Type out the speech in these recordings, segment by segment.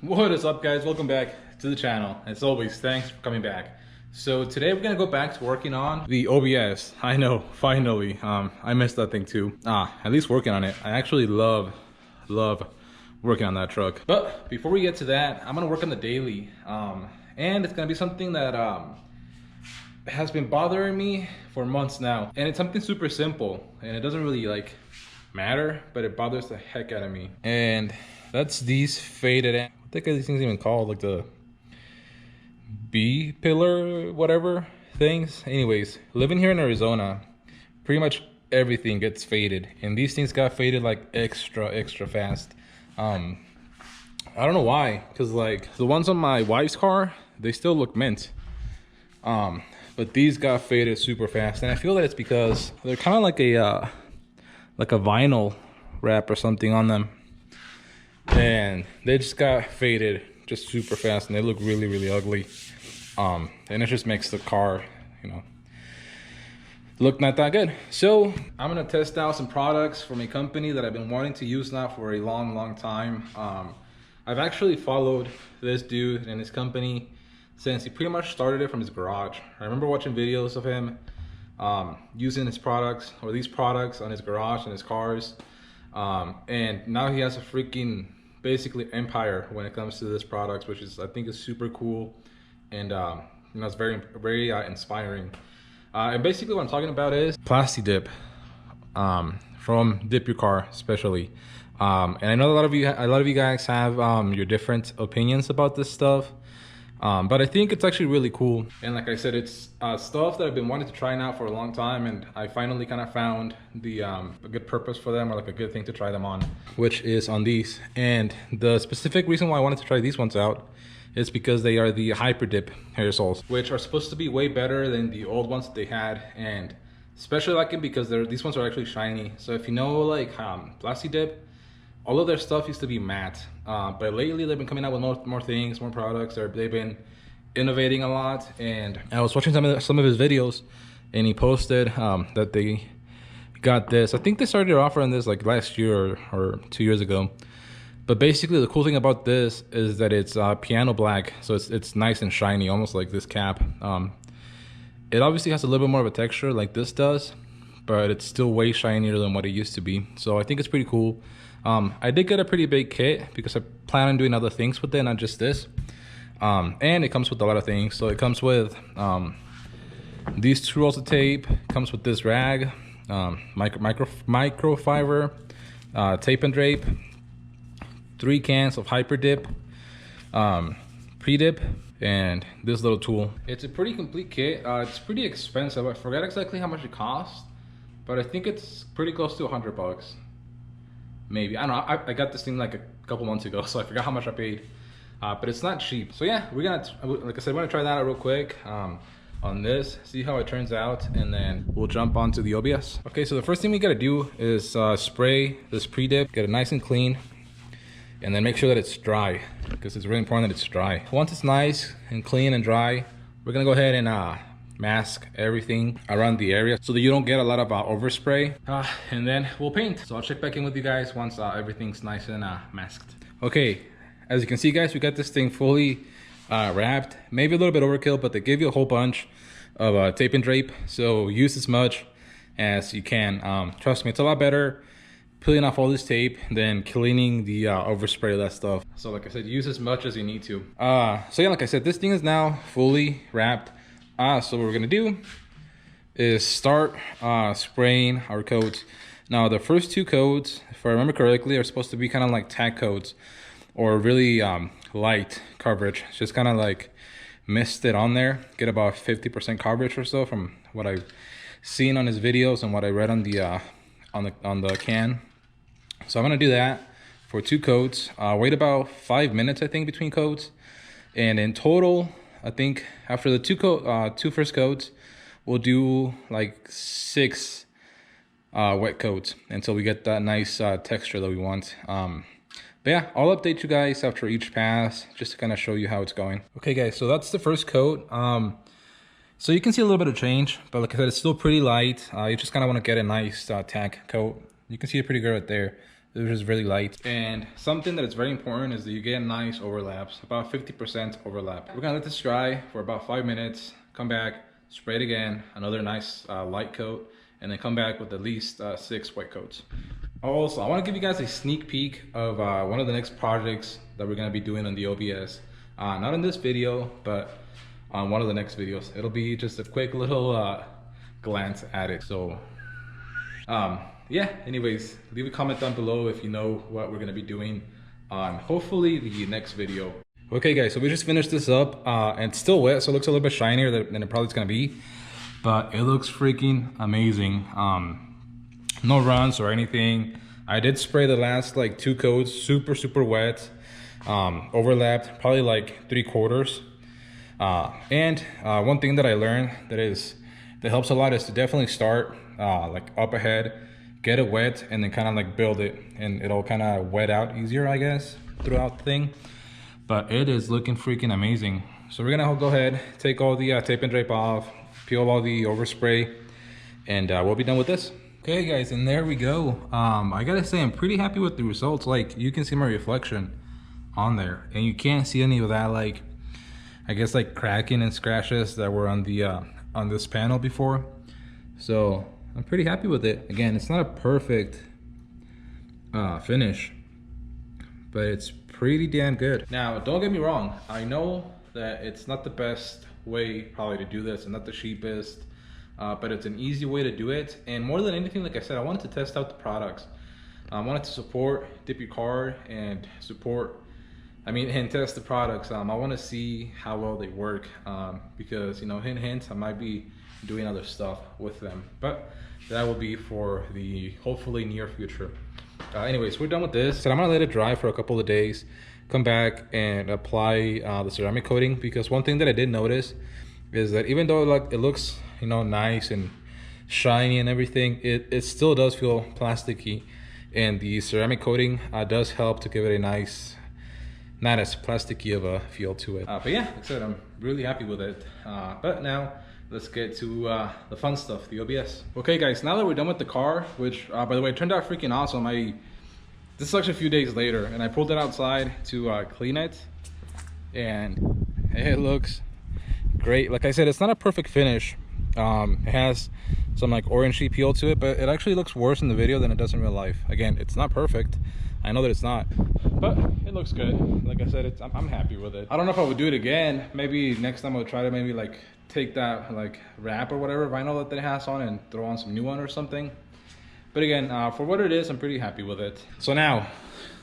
What is up, guys? Welcome back to the channel. As always, thanks for coming back. So today we're gonna go back to working on the OBS. I know, finally. I missed that thing too. At least working on it. I actually love working on that truck. But before we get to that, I'm gonna work on the daily. And it's gonna be something that has been bothering me for months now. And it's something super simple, and it doesn't really matter, but it bothers the heck out of me. And that's these faded, what the heck are these things even called? Like the B pillar, whatever things. Anyways, living here in Arizona, pretty much everything gets faded, and these things got faded like extra fast. I don't know why, because like the ones on my wife's car, they still look mint. But these got faded super fast, and I feel that it's because they're kind of like a vinyl wrap or something on them, and they just got faded just super fast, and they look really ugly. And it just makes the car, look not that good. So I'm gonna test out some products from a company that I've been wanting to use now for a long time. I've actually followed this dude and his company since he pretty much started it from his garage. I remember watching videos of him using his products, or these products, on his garage and his cars. And now he has a freaking basically empire when it comes to this product, which is, I think, is super cool, and it's very inspiring. And basically what I'm talking about is Plasti dip, from Dip Your Car especially. And I know a lot of you guys have your different opinions about this stuff. But I think it's actually really cool. And like I said, it's stuff that I've been wanting to try now for a long time, and I finally kind of found a good purpose for them, or like a good thing to try them on, which is on these. And the specific reason why I wanted to try these ones out is because they are the Hyper Dip hair soles, which are supposed to be way better than the old ones that they had, and especially like them because these ones are actually shiny. So if you know, like Plasti Dip, all of their stuff used to be matte, but lately they've been coming out with more things, more products. They've been innovating a lot. And I was watching some of his videos, and he posted that they got this. I think they started offering this like last year or 2 years ago. But basically the cool thing about this is that it's piano black, so it's nice and shiny, almost like this cap. It obviously has a little bit more of a texture like this does, but it's still way shinier than what it used to be. So I think it's pretty cool. I did get a pretty big kit because I plan on doing other things with it, not just this. And it comes with a lot of things. So it comes with these 2 rolls of tape, comes with this rag, microfiber, tape and drape, 3 cans of Hyper Dip, pre-dip, and this little tool. It's a pretty complete kit. It's pretty expensive. I forgot exactly how much it costs, but I think it's pretty close to $100. Maybe, I don't know. I got this thing like a couple months ago, so I forgot how much I paid, but it's not cheap. So yeah, we're gonna, like I said, we're gonna try that out real quick on this, see how it turns out, and then we'll jump onto the OBS. Okay, so the first thing we gotta do is spray this pre-dip, get it nice and clean, and then make sure that it's dry, because it's really important that it's dry. Once it's nice and clean and dry, we're gonna go ahead and mask everything around the area so that you don't get a lot of overspray, and then we'll paint. So I'll check back in with you guys once everything's nice and masked. Okay, as you can see, guys, we got this thing fully wrapped. Maybe a little bit overkill, but they give you a whole bunch of tape and drape, so use as much as you can. Trust me, it's a lot better peeling off all this tape than cleaning the overspray of that stuff. So like I said, use as much as you need to. So yeah, like I said, this thing is now fully wrapped. So what we're gonna do is start spraying our coats. Now the first 2 coats, if I remember correctly, are supposed to be kind of like tack coats, or really light coverage. It's just kind of like mist it on there, get about 50% coverage or so from what I've seen on his videos and what I read on the can. So I'm gonna do that for 2 coats. Wait about 5 minutes, I think, between coats, and in total, I think after the 2 first coats, we'll do like 6 wet coats until we get that nice texture that we want. But yeah, I'll update you guys after each pass just to kind of show you how it's going. Okay, guys, so that's the first coat. So you can see a little bit of change, but like I said, it's still pretty light. You just kind of want to get a nice tack coat. You can see it pretty good right there. which is really light. And something that is very important is that you get nice overlaps, about 50% overlap. We're gonna let this dry for about 5 minutes, come back, spray it again, another nice light coat, and then come back with at least 6 wet coats. Also, I want to give you guys a sneak peek of one of the next projects that we're going to be doing on the OBS. Not in this video, but on one of the next videos. It'll be just a quick little glance at it. So yeah, anyways, leave a comment down below if you know what we're going to be doing on hopefully the next video. Okay guys, so we just finished this up and it's still wet, so it looks a little bit shinier than it probably is going to be, but it looks freaking amazing. No runs or anything. I did spray the last like 2 coats, super wet, overlapped probably like 3/4. And one thing that I learned that helps a lot is to definitely start like up ahead, get it wet, and then kind of like build it, and it'll kind of wet out easier, I guess, throughout the thing. But it is looking freaking amazing. So we're gonna go ahead, take all the tape and drape off, peel all the overspray, and we'll be done with this. Okay guys, and there we go. I gotta say I'm pretty happy with the results. Like, you can see my reflection on there, and you can't see any of that, like, I guess, like cracking and scratches that were on the on this panel before. So I'm pretty happy with it. Again, it's not a perfect finish, but it's pretty damn good. Now, don't get me wrong, I know that it's not the best way probably to do this and not the cheapest, but it's an easy way to do it. And more than anything, like I said, I wanted to test out the products. I wanted to support Dip Your Card and and test the products. I want to see how well they work, because, you know, hint, I might be doing other stuff with them, but that will be for the hopefully near future. Anyways, we're done with this. So I'm gonna let it dry for a couple of days, come back and apply the ceramic coating, because one thing that I did notice is that even though it looks, you know, nice and shiny and everything, it still does feel plasticky, and the ceramic coating does help to give it a nice, not as plasticky of a feel to it. But yeah, like I said, I'm really happy with it. But now let's get to the fun stuff, the OBS. Okay guys, now that we're done with the car, which by the way, it turned out freaking awesome. This is actually a few days later, and I pulled it outside to clean it, and it looks great. Like I said, it's not a perfect finish. It has some like orangey peel to it, but it actually looks worse in the video than it does in real life. Again, it's not perfect. I know that it's not, but it looks good. Like I said, I'm happy with it. I don't know if I would do it again. Maybe next time I'll try to maybe like take that like wrap or whatever vinyl that it has on and throw on some new one or something. But again, for what it is, I'm pretty happy with it. So now,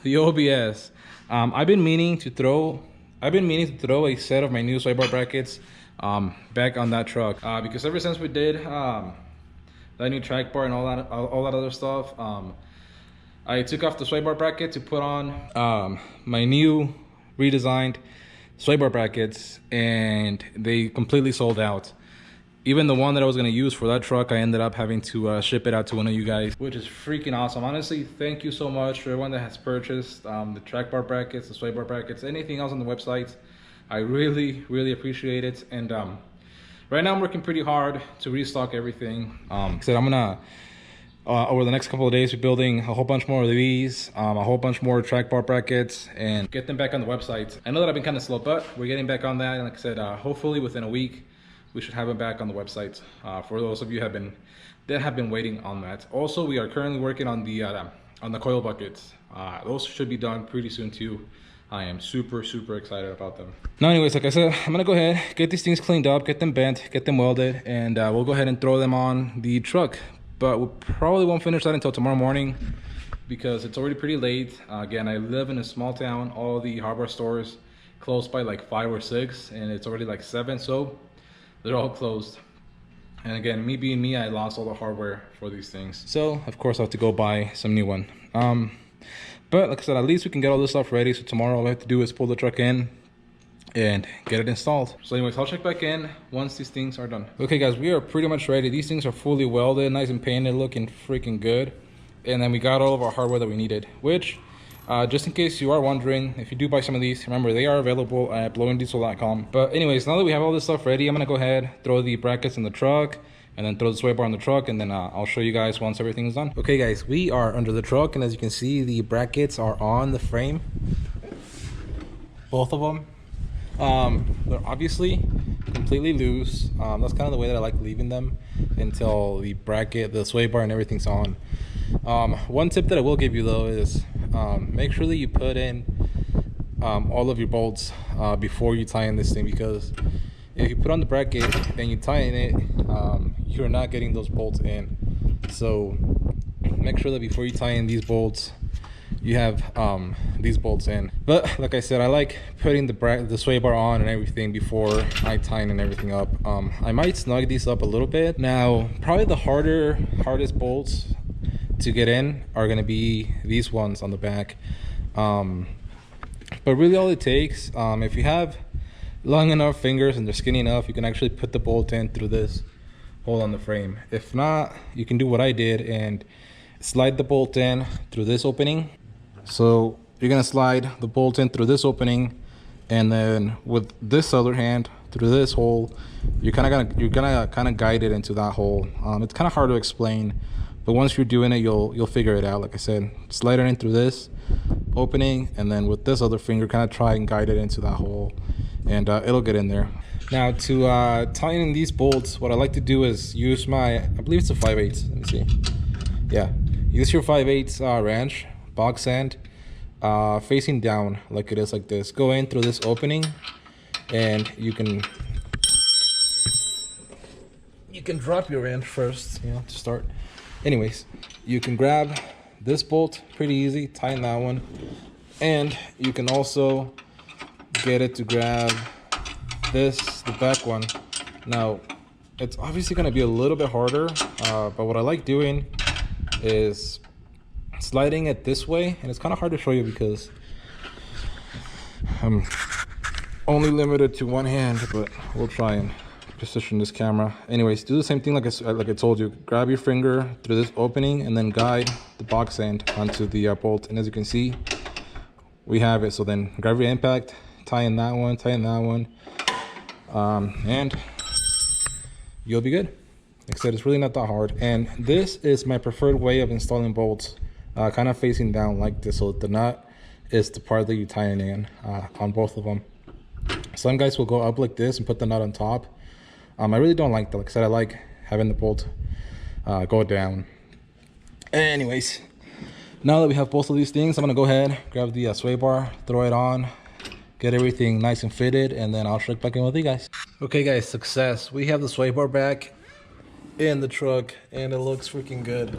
the OBS. I've been meaning to throw a set of my new sway bar brackets back on that truck, because ever since we did that new track bar and all that other stuff, I took off the sway bar bracket to put on my new redesigned sway bar brackets, and they completely sold out. Even the one that I was going to use for that truck, I ended up having to ship it out to one of you guys, which is freaking awesome. Honestly, thank you so much for everyone that has purchased the track bar brackets, the sway bar brackets, anything else on the website. I really appreciate it. And right now I'm working pretty hard to restock everything. So I'm gonna over the next couple of days, we're building a whole bunch more of these, a whole bunch more track bar brackets, and get them back on the website. I know that I've been kind of slow, but we're getting back on that. And like I said, hopefully within a week, we should have them back on the website. For those of you that have been waiting on that. Also, we are currently working on the coil buckets. Those should be done pretty soon too. I am super excited about them. Now, anyways, like I said, I'm gonna go ahead, get these things cleaned up, get them bent, get them welded, and we'll go ahead and throw them on the truck. But we probably won't finish that until tomorrow morning, because it's already pretty late. Again, I live in a small town. All the hardware stores close by like 5 or 6, and it's already like 7, so they're all closed. And again, me being me, I lost all the hardware for these things, so of course I have to go buy some new one. But like I said, at least we can get all this stuff ready, so tomorrow all I have to do is pull the truck in and get it installed. So anyways, I'll check back in once these things are done. Okay guys, we are pretty much ready. These things are fully welded, nice and painted, looking freaking good. And then we got all of our hardware that we needed, which just in case you are wondering, if you do buy some of these, remember they are available at blowingdiesel.com. But anyways, now that we have all this stuff ready, I'm gonna go ahead, throw the brackets in the truck, and then throw the sway bar on the truck, and then I'll show you guys once everything's done. Okay guys, we are under the truck, and as you can see, the brackets are on the frame, both of them. They're obviously completely loose. That's kind of the way that I like leaving them until the bracket, the sway bar, and everything's on. One tip that I will give you though is make sure that you put in all of your bolts before you tie in this thing, because if you put on the bracket and you tie in it, you're not getting those bolts in. So make sure that before you tie in these bolts, you have these bolts in. But like I said, I like putting the sway bar on and everything before I tighten everything up. I might snug these up a little bit. Now probably the hardest bolts to get in are going to be these ones on the back, but really all it takes, if you have long enough fingers and they're skinny enough, you can actually put the bolt in through this hole on the frame. If not, you can do what I did and slide the bolt in through this opening. So you're gonna slide the bolt in through this opening, and then with this other hand through this hole, you're gonna kind of guide it into that hole. It's kind of hard to explain, but once you're doing it, you'll figure it out. Like I said, slide it in through this opening, and then with this other finger, kind of try and guide it into that hole, and it'll get in there. Now to tighten in these bolts, what I like to do is use my, I believe it's a 5/8. Let me see. Yeah, use your 5/8 wrench, box end, facing down like it is, like this. Go in through this opening, and you can drop your wrench first, you know, to start. Anyways, you can grab this bolt pretty easy, tighten that one, and you can also get it to grab this, the back one. Now it's obviously going to be a little bit harder, but what I like doing is sliding it this way, and it's kind of hard to show you because I'm only limited to one hand, but we'll try and position this camera. Anyways, do the same thing like I told you. Grab your finger through this opening and then guide the box end onto the bolt, and as you can see, we have it. So then grab your impact, tie in that one, and you'll be good. Like I said, it's really not that hard, and this is my preferred way of installing bolts, kind of facing down like this, so the nut is the part that you tie in on both of them. Some guys will go up like this and put the nut on top. I really don't like that. Like I said, I like having the bolt go down. Anyways, now that we have both of these things, I'm gonna go ahead, grab the sway bar, throw it on, get everything nice and fitted, and then I'll check back in with you guys. Okay guys, success. We have the sway bar back in the truck, and it looks freaking good.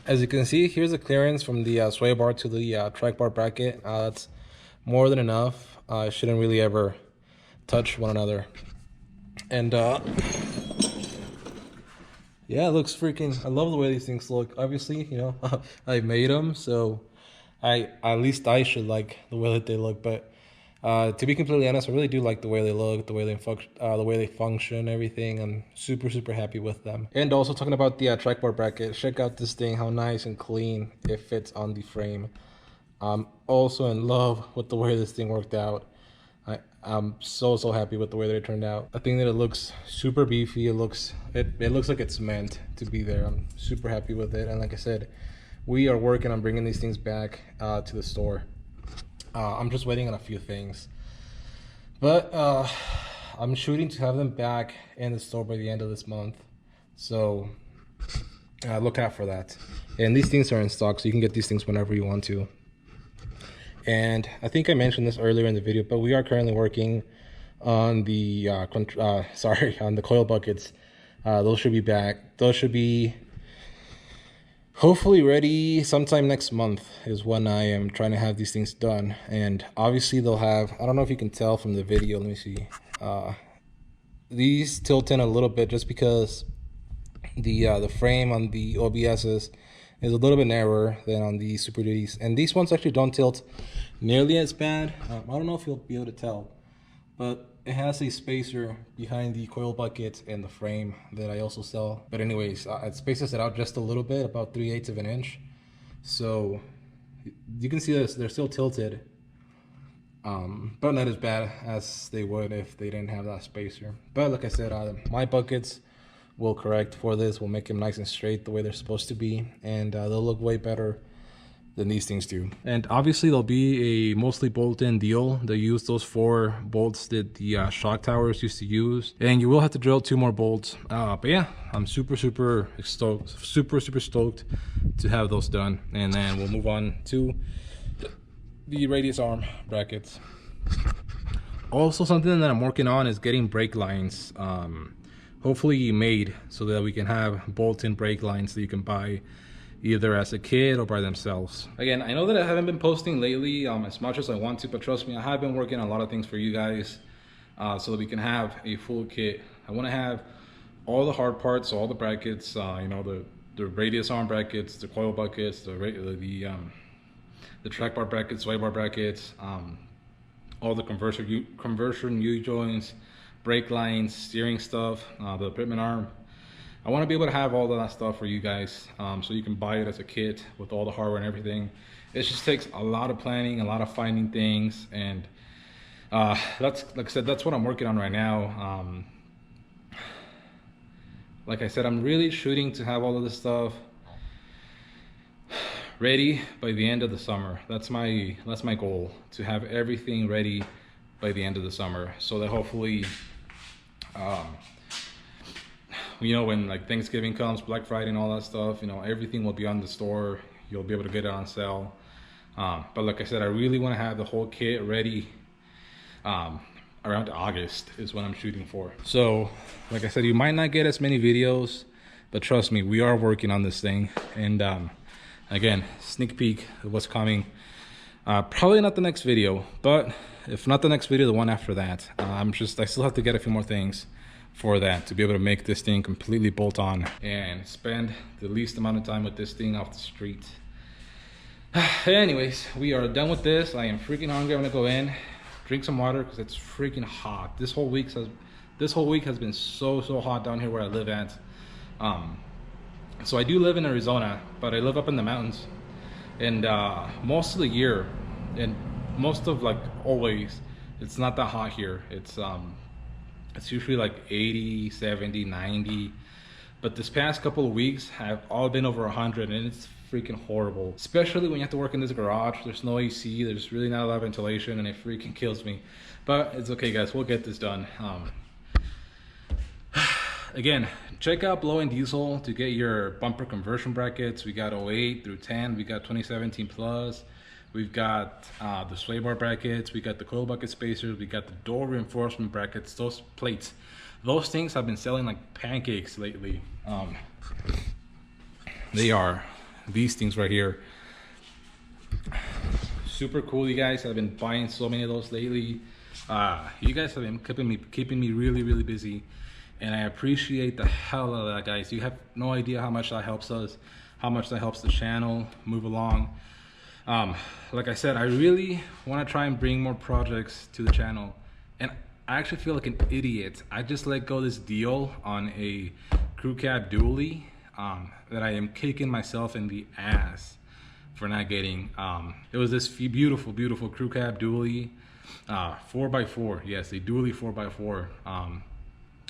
As you can see, here's the clearance from the sway bar to the track bar bracket. That's more than enough. It shouldn't really ever touch one another. And yeah, it looks freaking, I love the way these things look. Obviously, you know, I made them, so at least I should like the way that they look. But to be completely honest, I really do like the way they look, the way they function, everything. I'm super happy with them. And also talking about the track bar bracket, check out this thing, how nice and clean it fits on the frame. I'm also in love with the way this thing worked out. I'm so happy with the way that it turned out. I think that it looks super beefy. It looks like it's meant to be there. I'm super happy with it. And like I said, we are working on bringing these things back to the store. I'm just waiting on a few things, but I'm shooting to have them back in the store by the end of this month. So look out for that. And these things are in stock, so you can get these things whenever you want to. And I think I mentioned this earlier in the video, but we are currently working on the on the coil buckets. Those should be back. Those should be hopefully ready sometime next month is when I am trying to have these things done. And obviously they'll have, I don't know if you can tell from the video, let me see, these tilt in a little bit just because the frame on the OBS's is a little bit narrower than on the Super Duties, and these ones actually don't tilt nearly as bad. I don't know if you'll be able to tell, but it has a spacer behind the coil bucket and the frame that I also sell. But anyways, it spaces it out just a little bit, about 3/8 of an inch. So you can see this, they're still tilted, but not as bad as they would if they didn't have that spacer. But like I said, my buckets will correct for this. We'll make them nice and straight the way they're supposed to be, and they'll look way better than these things do. And obviously they'll be a mostly bolt-in deal. They use those 4 bolts that the shock towers used to use, and you will have to drill 2 more bolts. But yeah, I'm super stoked to have those done. And then we'll move on to the radius arm brackets. Also, something that I'm working on is getting brake lines hopefully made so that we can have bolt-in brake lines that you can buy either as a kit or by themselves. Again, I know that I haven't been posting lately as much as I want to, but trust me, I have been working on a lot of things for you guys so that we can have a full kit. I want to have all the hard parts, all the brackets, you know, the radius arm brackets, the coil buckets, the track bar brackets, sway bar brackets, all the conversion U-joints, brake lines, steering stuff, the equipment arm. I want to be able to have all of that stuff for you guys, so you can buy it as a kit with all the hardware and everything. It just takes a lot of planning, a lot of finding things, and that's, like I said, that's what I'm working on right now. Like I said, I'm really shooting to have all of this stuff ready by the end of the summer. That's my goal, to have everything ready by the end of the summer, so that hopefully you know, when like Thanksgiving comes, Black Friday and all that stuff, you know, everything will be on the store. You'll be able to get it on sale. But like I said, I really want to have the whole kit ready around August is what I'm shooting for. So like I said, you might not get as many videos, but trust me, we are working on this thing. And again, sneak peek of what's coming. Probably not the next video, but if not the next video, the one after that. I still have to get a few more things for that to be able to make this thing completely bolt on and spend the least amount of time with this thing off the street. Anyways, we are done with this. I am freaking hungry. I'm gonna go in, drink some water because it's freaking hot. This whole week has been so hot down here where I live at. So I do live in Arizona, but I live up in the mountains, and most of the year, and most of like always, it's not that hot here. It's usually like 80, 70, 90, but this past couple of weeks have all been over 100, and it's freaking horrible, especially when you have to work in this garage. There's no AC, there's really not a lot of ventilation, and it freaking kills me. But it's okay, guys, we'll get this done. Again, check out Blow and Diesel to get your bumper conversion brackets. We got 08 through 10, we got 2017 plus, we've got the sway bar brackets, we got the coil bucket spacers, we got the door reinforcement brackets, those plates. Those things have been selling like pancakes lately. They are these things right here. Super cool, you guys. I've been buying so many of those lately. You guys have been keeping me really busy, and I appreciate the hell out of that, guys. You have no idea how much that helps us, how much that helps the channel move along. Like I said, I really want to try and bring more projects to the channel, and I actually feel like an idiot. I just let go this deal on a crew cab dually that I am kicking myself in the ass for not getting. It was this beautiful crew cab dually, 4x4. Yes, a dually 4x4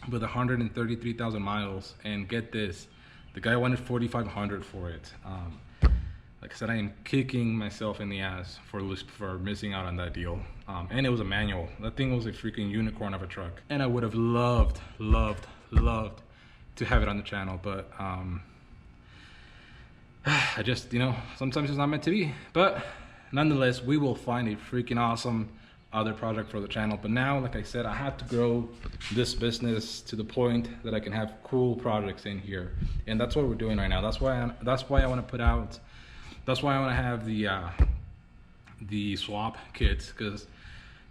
with 133,000 miles, and get this, the guy wanted 4,500 for it. Like I said, I am kicking myself in the ass for missing out on that deal. And it was a manual. That thing was a freaking unicorn of a truck, and I would have loved to have it on the channel, but I just, you know, sometimes it's not meant to be. But nonetheless, we will find a freaking awesome other project for the channel. But now, like I said, I have to grow this business to the point that I can have cool projects in here, and that's what we're doing right now. That's why I want to put out, that's why I want to have the swap kits, because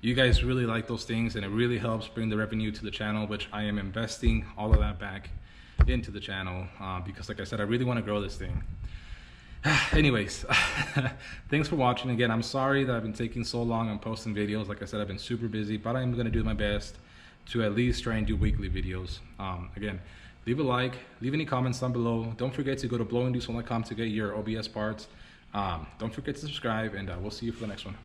you guys really like those things, and it really helps bring the revenue to the channel, which I am investing all of that back into the channel, because like I said, I really want to grow this thing. Anyways, thanks for watching. Again, I'm sorry that I've been taking so long on posting videos. Like I said, I've been super busy, but I'm going to do my best to at least try and do weekly videos. Again, leave a like, leave any comments down below. Don't forget to go to blowanddiesel.com to get your OBS parts. Don't forget to subscribe, and we'll see you for the next one.